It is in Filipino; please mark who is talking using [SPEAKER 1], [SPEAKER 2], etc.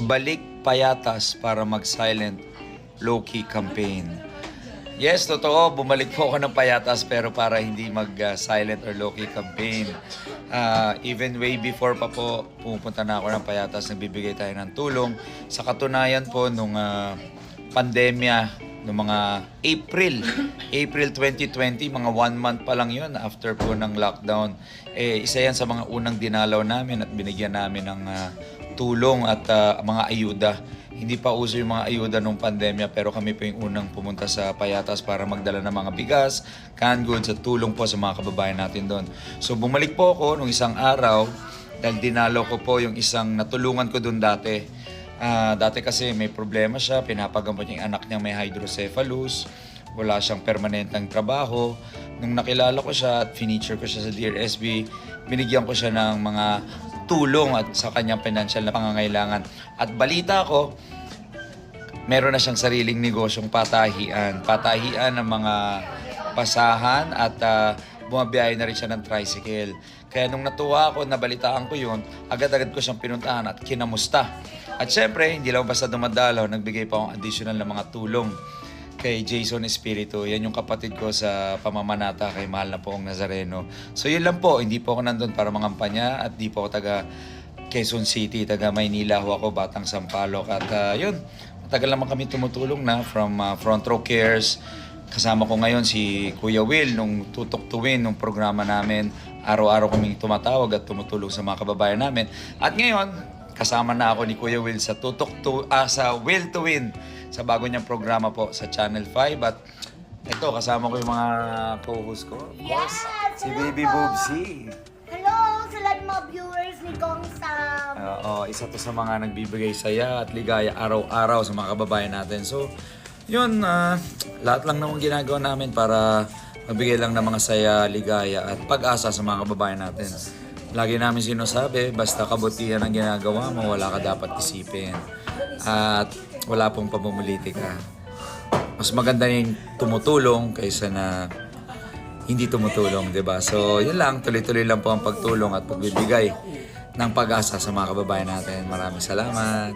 [SPEAKER 1] Balik Payatas para mag-silent low-key campaign. Yes, totoo. Bumalik po ako ng Payatas pero para hindi mag-silent or low-key campaign. Even way before pa po, pumunta na ako ng Payatas, nagbibigay tayo ng tulong. Sa katunayan po, nung pandemya, noong mga April 2020, mga 1 month pa lang yun after po ng lockdown. Isa yan sa mga unang dinalaw namin at binigyan namin ng tulong at mga ayuda. Hindi pa uso yung mga ayuda nung pandemya pero kami po yung unang pumunta sa Payatas para magdala ng mga bigas, canned goods at tulong po sa mga kababayan natin doon. So bumalik po ako nung isang araw dahil dinalaw ko po yung isang natulungan ko doon dati. Dati kasi may problema siya, pinapagamot niya yung anak niya may hydrocephalus, wala siyang permanenteng trabaho. Nung nakilala ko siya at feature ko siya sa Dear SB, binigyan ko siya ng mga tulong at sa kanyang financial na pangangailangan. At balita ko, meron na siyang sariling negosyong patahian ng mga pasahan at bumabiyahe na rin siya ng tricycle. Kaya nung natuwa ako, nabalitaan ko yun, agad-agad ko siyang pinuntahan at kinamusta. At syempre, hindi lang basta dumadalaw, nagbigay pa akong additional na mga tulong kay Jason Espiritu. Yan yung kapatid ko sa pamamanata kay Mahal na Poong Nazareno. So yun lang po, hindi po ako nandun para mangampanya at di po ako taga Quezon City, taga Maynila ho ako, Batang Sampaloc. At yun, matagal naman kami tumutulong na from Front Row Cares. Kasama ko ngayon si Kuya Will nung Tutok to Win, nung programa namin. Araw-araw kaming tumatawag at tumutulong sa mga kababayan namin. At ngayon, kasama na ako ni Kuya Will sa sa Will to Win, sa bago niyang programa po sa Channel 5. At ito, kasama ko yung mga co-host ko.
[SPEAKER 2] Yes!
[SPEAKER 1] Si Baby Boobsy.
[SPEAKER 2] Hello sa lahat ng mga viewers ni Kong Sam.
[SPEAKER 1] Isa to sa mga nagbibigay saya at ligaya araw-araw sa mga kababayan natin. So, yun, lahat lang naman ginagawa namin para magbigay lang ng mga saya, ligaya at pag-asa sa mga kababayan natin. Lagi namin sinasabi, basta kabutihan ang ginagawa mo, wala ka dapat isipin. At wala pong pamumulitika. Mas maganda yung tumutulong kaysa na hindi tumutulong, di ba? So, yun lang. Tuloy-tuloy lang po ang pagtulong at pagbibigay ng pag-asa sa mga kababayan natin. Maraming salamat.